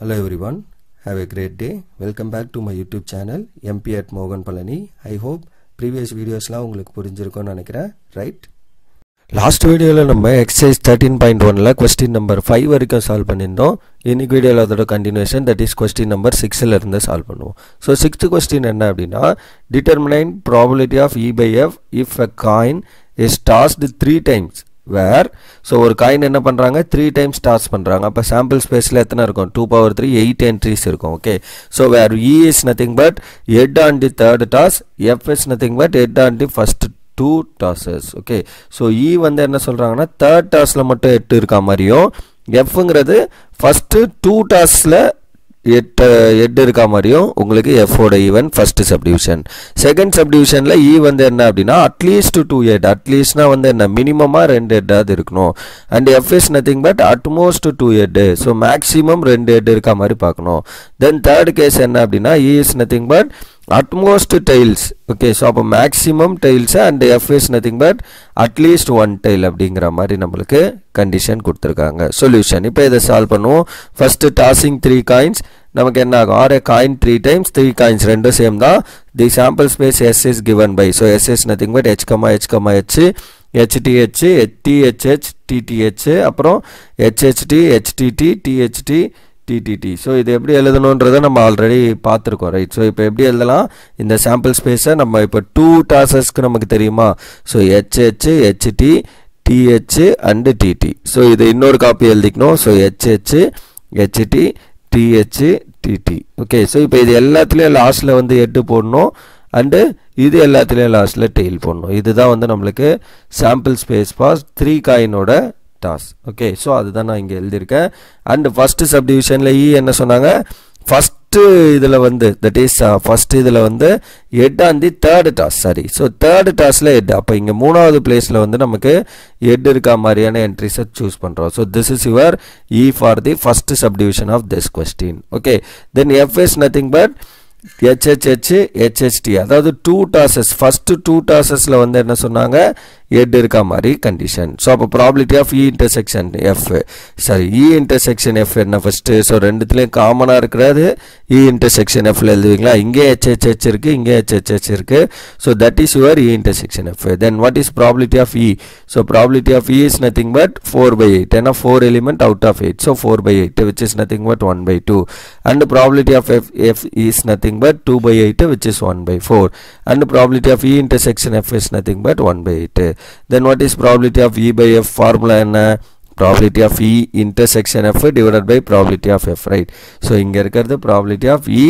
Hello everyone, have a great day. Welcome back to my YouTube channel MP at Mogan Palani. I hope previous videos la உங்களுக்கு புரிஞ்சிருக்கும்னு நினைக்கிறேன், right? Last வீடியோவில் நம்ம exercise 13.1ல question number 5 வரைக்கும் solve பண்ணியிருந்தோம். இன்னைக்கு வீடியோவில் அதோட continuation, that is question number 6ல இருந்து சால்வ் பண்ணுவோம். ஸோ 6th கொஸ்டின் என்ன அப்படின்னா, determine probability of E by F if a coin is tossed 3 times where, so ஒரு காயின் என்ன பண்ணுறாங்க 3 times டாஸ் பண்ணுறாங்க. அப்போ சாம்பிள் ஸ்பேஸில் எத்தனை இருக்கும், 2⁻3 8 என்ட்ரிஸ் இருக்கும். Okay, so where E is nothing but head on the third toss, F is nothing but head on the first 2 tosses. Okay, so E வந்து என்ன சொல்கிறாங்கன்னா தேர்ட் டாஸில் மட்டும் 8 இருக்கா மாதிரியும், Fங்கிறது ஃபஸ்ட்டு 2 டாஸில் 8 இருக்கா மாதிரியும் உங்களுக்கு F ஓட ஈவன் ஃபர்ஸ்ட் சப்டிவிஷன். செகண்ட் சப்டிவிஷனில் E வந்து என்ன அப்படின்னா அட்லீஸ்ட் 2 ஹெட், அட்லீஸ்ட்னா வந்து என்ன மினிமமாக 2 ஹெட்டாவது இருக்கணும். And F is nothing but at most 2 head, so maximum 2 head இருக்கா மாதிரி பார்க்கணும். தென் தேர்ட் கேஸ் என்ன அப்படின்னா E is nothing but at most tails. Okay, so அப்போ maximum tails and F is nothing but at least 1 tail அப்படிங்கிற மாதிரி நம்மளுக்கு கண்டிஷன் கொடுத்துருக்காங்க. சொல்யூஷன் இப்போ இதை சால்வ் பண்ணுவோம். ஃபர்ஸ்ட் டாஸிங் 3 காயின்ஸ், நமக்கு என்ன ஆகும், or a coin 3 times 3 coins ரெண்டும் சேம் தான். The sample space S is given by, so S is nothing but H, HTH, THH, TTH, அப்புறம் HHT, HTT, THT, TTT. So இது எப்படி எழுதணுன்றதை நம்ம ஆல்ரெடி பார்த்துருக்கோம், ரைட்? ஸோ இப்போ எப்படி எழுதலாம், இந்த சாம்பிள் ஸ்பேஸை நம்ம இப்போ 2 டாஸஸ்க்கு நமக்கு தெரியுமா, so HH, HT, TH and TT. So இது இன்னொரு காப்பி எழுதிக்கணும். So HH, HT, TH, TT. Okay, so இப்போ இது எல்லாத்துலேயும் லாஸ்ட்டில் வந்து 8 போடணும் அண்டு இது எல்லாத்துலேயும் லாஸ்ட்டில் டெய்ல் போடணும். இதுதான் வந்து நம்மளுக்கு சாம்பிள் ஸ்பேஸ் பாஸ் 3 காயினோட டாஸ். ஓகே, ஸோ அதுதான் நான் இங்கே எழுதியிருக்கேன். அண்ட் ஃபஸ்ட்டு சப்டிவிஷனில் E என்ன சொன்னாங்க, ஃபஸ்ட்டு இதில் வந்து தட் இஸ் ஃபஸ்ட்டு இதில் வந்து head on the third toss, sorry, so third டாஸில் ஹெட். அப்போ இங்கே 3வது பிளேஸில் வந்து நமக்கு ஹெட் இருக்கா மாதிரியான என்ட்ரிஸை சூஸ் பண்ணுறோம். So this is your E for the first subdivision of this question. Okay, then F is nothing but HHH, HHT, அதாவது 2 டாஸஸ், ஃபஸ்ட்டு 2 டாஸஸில் வந்து என்ன சொன்னாங்க ஹெட் இருக்கா மாதிரி கண்டிஷன். ஸோ அப்போ probability of E intersection F, sorry E intersection F என்ன first, so ரெண்டுத்துலேயும் காமனாக இருக்கிறது E இன்டர்செக்ஷன் Fல எழுதுவீங்களா, இங்கே HHH இருக்குது, இங்கே HHH இருக்குது. So that is your E intersection F. Then what is probability of E, so probability of E is nothing but 4/8, ஏன்னா 4 element out of 8, so 4/8 which is nothing but 1/2. and probability of F is nothing but 2/8 which is 1/4, and probability of E intersection F is nothing but 1/8. Then what is probability of E by F formula enna, probability of E intersection F divided by probability of F, right? So inga irukkiradhu probability of E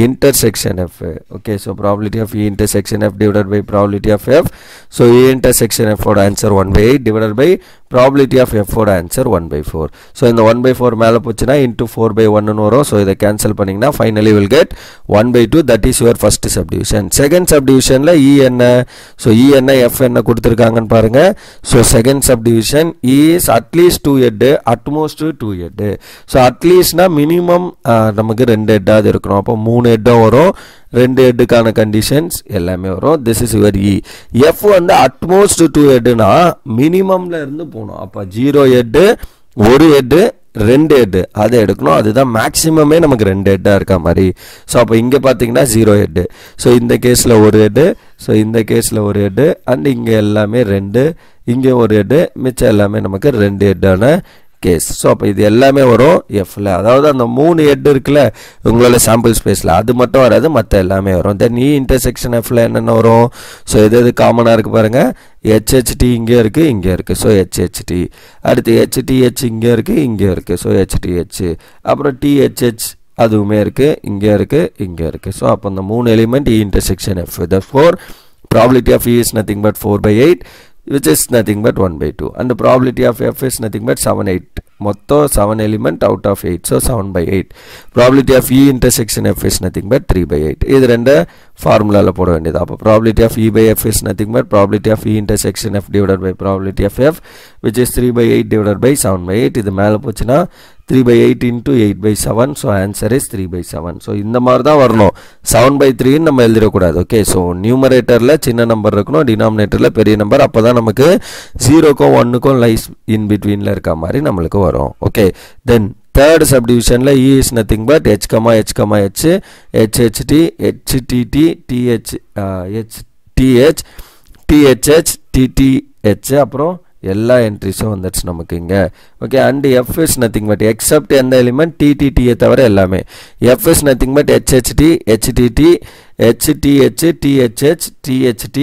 intersection F. Okay, so probability of E intersection F divided by probability of F. So E intersection F oda answer 1/8 divided by probability of F oda answer 1/4. So in the 1/4 மேல போச்சுனா into 4/1 னு வரும். So இத cancel பண்ணீங்கனா finally will get 1/2. That is your first subdivision. Second subdivisionல E என்ன, so E என்ன F என்ன கொடுத்திருக்காங்கன்னு பாருங்க. So second subdivision E is at least 2 head, at most 2 head. So at least na minimum நமக்கு 2 head ஆது இருக்கணும். அப்போ 3 head வரும், 2 ஹெட்டுக்கான conditions எல்லாமே வரும். This is your E. F வந்து அட்மோஸ்ட் 2 ஹெட்னா மினிமம்ல இருந்து போகணும். அப்போ 0 ஹெட்டு, 1 ஹெட்டு, 2 ஹெட்டு அதை எடுக்கணும். அதுதான் மேக்ஸிமமே நமக்கு 2 ஹெட்டாக இருக்க மாதிரி. ஸோ அப்போ இங்கே பார்த்தீங்கன்னா 0 ஹெட்டு, ஸோ இந்த கேஸில் 1 ஹெட்டு, ஸோ இந்த கேஸில் 1 ஹெட்டு, அண்ட் இங்கே எல்லாமே 2, இங்கே 1 ஹெட்டு, மிச்சம் எல்லாமே நமக்கு 2 ஹெட்டான கேஸ். ஸோ அப்போ இது எல்லாமே வரும் Fல, அதாவது அந்த 3 ஹெட் இருக்குல்ல உங்களோட சாம்பிள் ஸ்பேஸில், அது மட்டும் வராது, மற்ற எல்லாமே வரும். தென் E இன்டர்செக்ஷன் Fல என்னென்ன வரும், ஸோ எது காமனாக இருக்குது பாருங்கள், HHT இங்கே இருக்குது, இங்கே இருக்குது, ஸோ HHT, அடுத்து HTH இங்கே இருக்குது, இங்கே இருக்குது, ஸோ HTH, அப்புறம் THH அதுவுமே இருக்குது, இங்கே இருக்குது, இங்கே இருக்குது. ஸோ அப்போ அந்த 3 element E intersection F. Therefore probability of E is nothing but 4/8 which is nothing but 1/2, and the probability of F is nothing but 7/8. மொத்தம் 7 element out of 8, so 7/8. probability of E intersection F is nothing but 3/8. இது ரெண்டு ஃபார்முலாவில் போட வேண்டியது. அப்போ probability of E by F is nothing but probability of E intersection F divided by probability of F which is 3/8 divided by 7/8. இது மேலே போச்சுன்னா 3/8 into 8/7, so answer is 3/7. so இந்த மாதிரி தான் வரணும், 7/3 நம்ம எழுதிடக்கூடாது. ஓகே, ஸோ நியூமரேட்டரில் சின்ன நம்பர் இருக்கணும், டினாமினேட்டரில் பெரிய நம்பர், அப்போ தான் நமக்கு 0க்கும் 1க்கும் லைஸ் இன் பிட்வீனில் இருக்க மாதிரி நம்மளுக்கு வரும். ஓகே, தென் தேர்ட் சப்டிவிஷனில் E is nothing but H, H, H, HHT, HTT, TH, THH, TTH அப்புறம் எல்லா என்ட்ரிஸும் வந்துடுச்சு நமக்கு இங்கே. Okay, and F is nothing but accept எந்த எலிமெண்ட் TTTயை தவிர எல்லாமே. F is nothing but HHT, HTT, HTH, THH, THT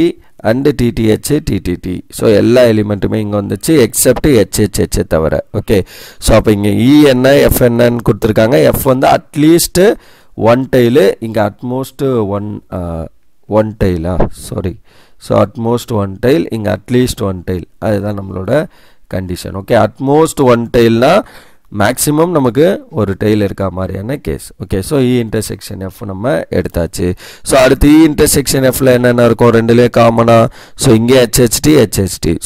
and TTH, TTT. So எல்லா எலிமெண்ட்டுமே இங்கே வந்துச்சு எக்ஸப்ட் HHH தவிர. ஓகே, ஸோ அப்போ இங்கே E என்ன F என்னன்னு கொடுத்துருக்காங்க. F வந்து அட்லீஸ்ட் ஒன் டைலு, இங்கே அட்மோஸ்ட் ஒன் டைலா sorry. So at most one tail, இங்கே அட்லீஸ்ட் ஒன் டைல், அதுதான் நம்மளோட கண்டிஷன். ஓகே, அட்மோஸ்ட் ஒன் டைல்னா மேக்ஸிமம் நமக்கு ஒரு டைல் இருக்கா மாதிரியான case. Okay, so E intersection F நம்ம எடுத்தாச்சு. ஸோ அடுத்து E இன்டர்செக்ஷன் Fல என்னென்ன இருக்கும், ரெண்டுலேயே காமனா. ஸோ இங்கே HHT,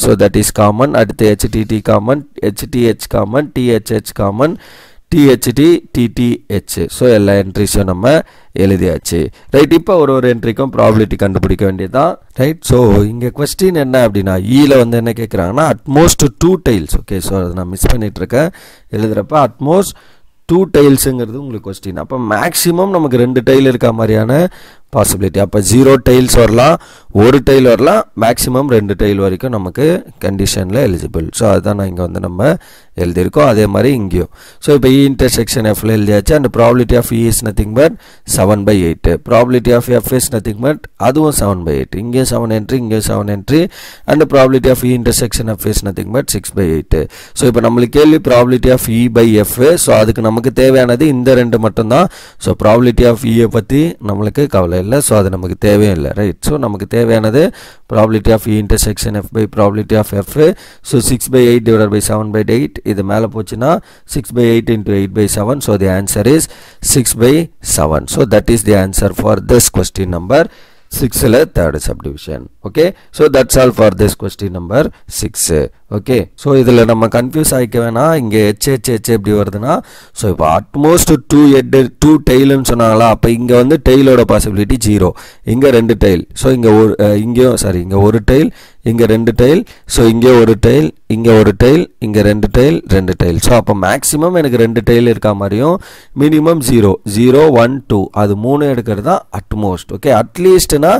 so that is common. அடுத்து HTT common, HTH common, THH common, THT, TTH. So எல்லா என்ட்ரிஸும் நம்ம எழுதியாச்சு. ரைட், இப்போ ஒரு என்ட்ரிக்கும் ப்ராபிலிட்டி கண்டுபிடிக்க வேண்டியதுதான். ரைட், ஸோ இங்கே கொஸ்டின் என்ன அப்படின்னா ஈல வந்து என்ன கேட்குறாங்கன்னா அட்மோஸ்ட் 2 டைல்ஸ். ஓகே, ஸோ அதை நான் மிஸ் பண்ணிகிட்ருக்கேன் எழுதுகிறப்ப. அட்மோஸ்ட் 2 டைல்ஸுங்கிறது உங்களுக்கு கொஸ்டின். அப்போ மேக்ஸிமம் நமக்கு 2 டைல் இருக்க மாதிரியான பாசிபிலிட்டி. அப்போ 0 டைல்ஸ் வரலாம், 1 டைல் வரலாம், மேக்ஸிமம் 2 டைல் வரைக்கும் நமக்கு கண்டிஷனில் எலிஜிபிள். ஸோ அதுதான் நான் இங்கே வந்து நம்ம எழுதியிருக்கோம். அதே மாதிரி இங்கேயும். ஸோ இப்போ E இன்டர்செக்ஷன் Fல எழுதியாச்சு. And probability of E is nothing but 7/8. Probability of F is nothing but அதுவும் 7/8. இங்கேயும் 7 என்ட்ரி, இங்கேயும் 7 entry. And probability of E intersection F is nothing but 6/8. So இப்போ நம்மளுக்கு கேள்வி ப்ராபிலிட்டி ஆஃப் E/F. ஸோ அதுக்கு நமக்கு தேவையானது இந்த 2 மட்டும்தான். ஸோ ப்ராபிலிட்டி ஆஃப் Eயை பற்றி நம்மளுக்கு கவலை இல்லை. ஸோ அது நமக்கு தேவையும் இல்லை. ரைட், ஸோ நமக்கு தேவையானது probability of E intersection F by probability of F. So 6/8 divided by 7/8. இது மேலே போச்சுன்னா 6/8 into 8/7. So the answer is 6/7. So that is the answer for this question number 6ல third subdivision. Okay, so that's all for this question number 6. Okay, so இதில் நம்ம confuse ஆகிக்க வேணாம். இங்கே HHH எப்படி வருதுன்னா, ஸோ இப்போ அட்மோஸ்ட் 2 டைலுன்னு சொன்னாங்களா, அப்போ இங்கே வந்து டைலோட பாசிபிலிட்டி 0. இங்கே 2 டைல். ஸோ இங்கே இங்கேயும் சாரி, இங்கே 1 டைல், இங்கே 2 டைல். ஸோ இங்கே 1 டைல், இங்கே 1 டைல், இங்கே 2 டைல், 2 டைல். ஸோ அப்போ மேக்ஸிமம் எனக்கு 2 டைல் இருக்கா மாதிரியும், மினிமம் 0, 1, 2 அது 3 எடுக்கிறது தான் அட்மோஸ்ட். ஓகே, அட்லீஸ்ட்னா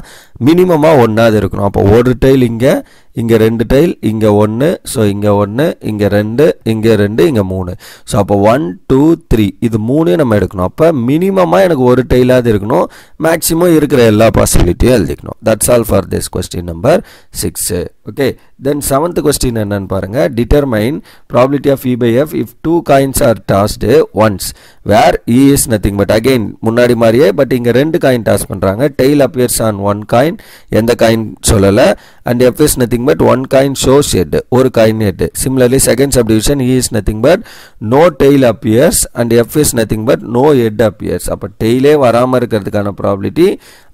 மினிமமாக 1ஆவது இருக்கணும். அப்போ 1 டைல் இங்கே, இங்கே 2 டைல், இங்கே 1, ஸோ இங்கே 1, இங்கே 2, இங்கே 2, இங்கே 3. ஸோ அப்போ 1, 2, 3 இது 3 நம்ம எடுக்கணும். அப்போ மினிமமாக எனக்கு 1 டைலாவது இருக்கணும். மேக்ஸிமம் இருக்கிற எல்லா பாசிபிலிட்டியும் எழுதிக்கணும். That's all for this question number 6. Okay, then 7th question என்னன்னு பாருங்க. Determine probability of E/F if 2 coins are tossed once where E is nothing but again முன்னாடி மாதிரியே, பட் இங்கே 2 காயின் டாஸ் பண்ணுறாங்க. டெய்ல் அப்பியர்ஸ் ஆன் 1 காயின், எந்த coin சொல்லலை. And F is nothing but 1 coin shows head, ஒரு coin head. Similarly second subdivision E is nothing but no tail appears and F is nothing but no head appears. அப்போ டெய்லே வராமல் இருக்கிறதுக்கான probability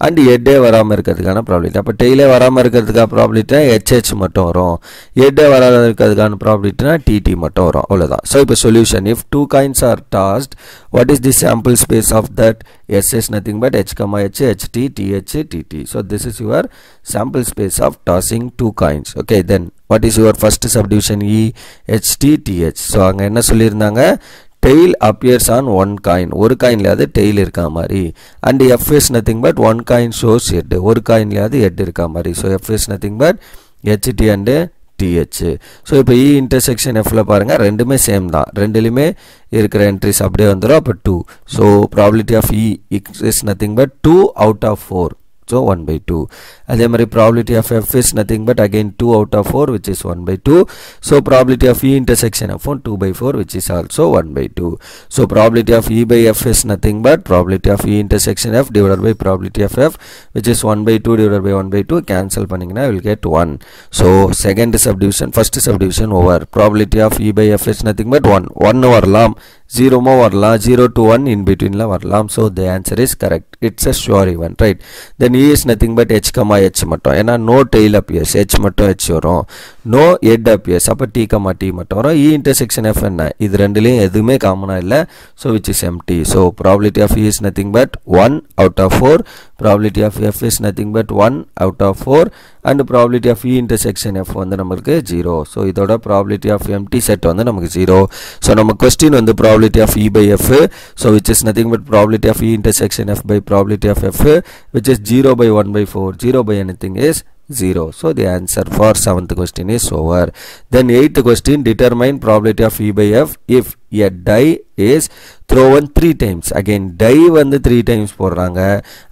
and ஹெட்டே வராமல் இருக்கிறதுக்கான probability. அப்போ டெய்லே வராமல் இருக்கிறதுக்கான ப்ராபிலிட்டினா HH மட்டும் வரும், ஹெட்டே வராத இருக்கிறதுக்கான ப்ராபிலிட்டினா TT மட்டும் வரும். அவ்வளோதான். ஸோ இப்போ solution, if 2 coins are tossed, what is the sample space of that? S is nothing but H, H, HT, TH, TT. So this is your sample space of tossing 2 coins. Okay, then what is your first subdivision? E, HT, TH. So அங்கே என்ன சொல்லியிருந்தாங்க, tail appears on 1 coin, ஒரு காயின்லையாவது tail இருக்கா மாதிரி. and F is nothing but 1 coin shows head, ஒரு காயின்லையாவது head இருக்கா மாதிரி. so F is nothing but HT and TH. So இப்போ E இன்டர்செக்ஷன் Fல பாருங்கள், ரெண்டுமே சேம் தான், ரெண்டுலையுமே இருக்கிற என்ட்ரிஸ் அப்படியே வந்துடும். அப்போ 2. So probability of E is nothing but 2 out of 4. So 1/2. அதே மாதிரி probability of F is nothing but again 2 out of 4 which is 1/2. So probability of E intersection F 2/4 which is also 1/2. So probability of E/F is nothing but probability of E intersection F divided by probability of F which is 1/2 divided by 1/2. Cancel பண்ணீங்கன்னா will get 1. So second subdivision, first subdivision over. Probability of E/F is nothing but 1. 1 வரலாம், 0 வரலாம், 0 to 1 in between la வரலாம். So the answer is correct. It's a sure event, right? Then E is nothing but H, H மட்டும், ஏன்னா no tail appears, H மட்டும் H வரும். no head appears அப்போ t, t மட்டும் வரும். E intersection f என்ன, இது ரெண்டுலேயும் எதுவுமே காமனாக இல்லை, so which is empty. So probability of E is nothing but 1 out of 4, probability of f is nothing but 1 out of 4 and probability of E intersection f வந்து நமக்கு 0. so இதோட probability of empty set வந்து நமக்கு 0. so நம்ம question வந்து probability of E by f, so which is nothing but probability of E intersection f by probability of f, which is 0 by 1 by 4, 0 by anything is 0. so the answer for 7th question is over. Then 8th question, determine probability of E by f if a die is thrown 3 times. Again die வந்து 3 times போடுறாங்க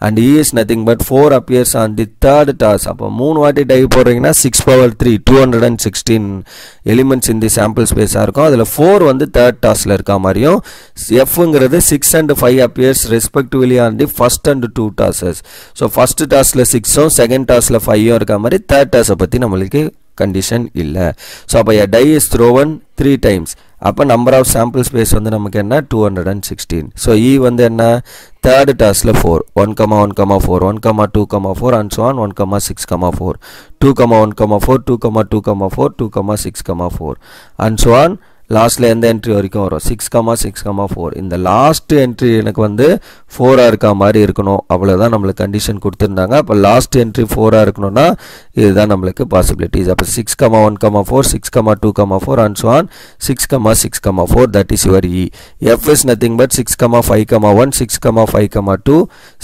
and E is nothing but 4 appears on the third toss. அப்போ 3 வாட்டி die போடுறீங்கன்னா 6 power 3 216 elements in the sample space இருக்கும். அதில் 4 வந்து third tossல இருக்க மாதிரியும், Fங்கிறது 6 and 5 appears respectively on the first and 2 tosses. so first tossல 6ம் second tossல 5ம் இருக்க மாதிரி third toss பற்றி நம்மளுக்கு condition இல்லை. so அப்போ a die is thrown 3 times. அப்போ number of sample space வந்து நமக்கு என்ன 216. so E வந்து என்ன third tossல 4 1, 1, 4 1, 2, 4 and so on 1, 6, 4 2, 1, 4 2, 2, 4 2, 6, 4 and so on. லாஸ்ட்ல எந்த என்ட்ரி வரைக்கும் வரும் 6, 6, 4. இந்த லாஸ்ட் என்ட்ரி எனக்கு வந்து 4 இருக்க மாதிரி இருக்கணும், அவ்வளவுதான் நம்மளுக்கு கண்டிஷன் கொடுத்திருந்தாங்க. அப்ப லாஸ்ட் என்ட்ரி 4 இருக்கணும்னா இதுதான் நம்மளுக்கு பாசிபிலிட்டிஸ். அப்ப 6, 1, 4 6, 2, 4 and so on 6, 6, 4 that is your E. F is nothing but 6, 5, 1 6, 5, 2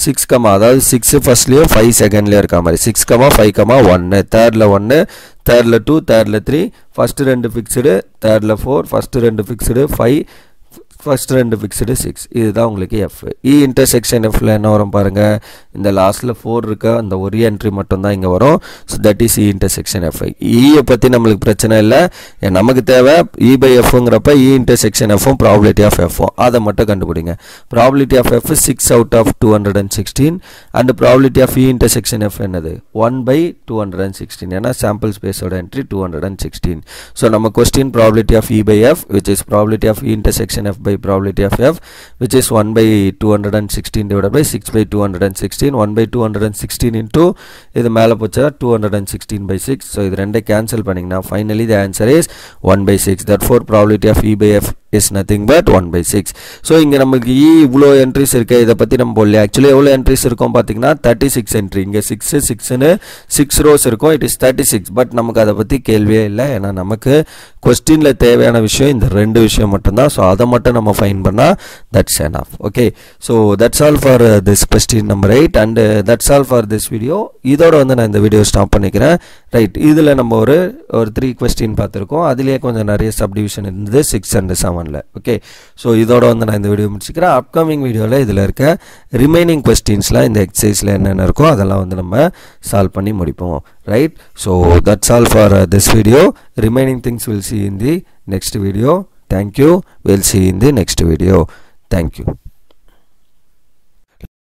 6, அதாவது 6 ஃபர்ஸ்ட்லயும் 5 செகண்ட்லயும் இருக்க மாதிரி 6, 5, 1 தேர்ட்ல 1 தேர்ட்ல 2 தேர்ட்ல 3 ஃபர்ஸ்ட் 2 ஃபிக்ஸ்டு தேர்ட்ல 4 ஃபர்ஸ்ட் 2 ஃபிக்ஸ்டு 5 ஃபர்ஸ்ட் 2 ஃபிக்ஸ்டு 6. இதுதான் உங்களுக்கு F. E இன்டர்செக்ஷன் Fல என்ன வரும் பாருங்க, இந்த லாஸ்ட்ல 4 இருக்க அந்த ஒரு என்ட்ரி மட்டும் தான் இங்க வரும். so that is E intersection F. E பத்தி நம்மளுக்கு பிரச்சனை இல்லை, நமக்கு தேவை E by Fங்கிறப்ப E intersection F probability of F அதை மட்டும் கண்டுபிடிங்க. probability of F 6 out of 216 and probability of E intersection F என்னது 1 by 216, ஏன்னா sample space ஓட entry 216. so நம்ம question probability of E by F which is probability of E intersection F by probability of F which is 1 by 216 divided by 6 by 216 1 by 216 into இது மேல போச்சா 216 by 6. so இது ரெண்டை cancel பண்ணீங்கன்னா finally the answer is 1 by 6. therefore probability of E by F is nothing but 1 by 6. so இங்க நமக்கு E இவ்வளோ entries இருக்கு, இதை பத்தி நம்ம போடல. ஆக்சுவலி எவ்வளோ என்ட்ரிஸ் இருக்கும் பார்த்தீங்கன்னா 36 என்ட்ரி, இங்க 6ன்னு 6 ரோஸ் இருக்கும், இட் இஸ் 36. பட் நமக்கு அதை பத்தி கேள்வியே இல்லை, ஏன்னா நமக்கு கொஸ்டின்ல தேவையான விஷயம் இந்த ரெண்டு விஷயம் மட்டும்தான். ஸோ அதை மட்டும் நம்ம ஃபைன் பண்ணா that's enough. Okay, so that's all for this question number 8 and that's all for this video. இதோட வந்து நான் இந்த வீடியோ ஸ்டாப் பண்ணிக்கிறேன். ரைட், இதில் நம்ம ஒரு 3 கொஸ்டின் பார்த்துருக்கோம், அதுலேயே கொஞ்சம் நிறைய சப்டிவிஷன் இருந்தது 6 and 7. ஓகே, ஸோ இதோட வந்து நான் இந்த வீடியோ முடிச்சுக்கிறேன். அப்கமிங் வீடியோவில் இதில் இருக்க ரிமைனிங் கொஸ்டின்ஸ்லாம் இந்த எக்ஸசைஸில் என்னென்ன இருக்கோ அதெல்லாம் வந்து நம்ம சால்வ் பண்ணி முடிப்போம். Right, so that's all for this video. Remaining things will see in the next video. Thank you. We'll see in the next video. Thank you.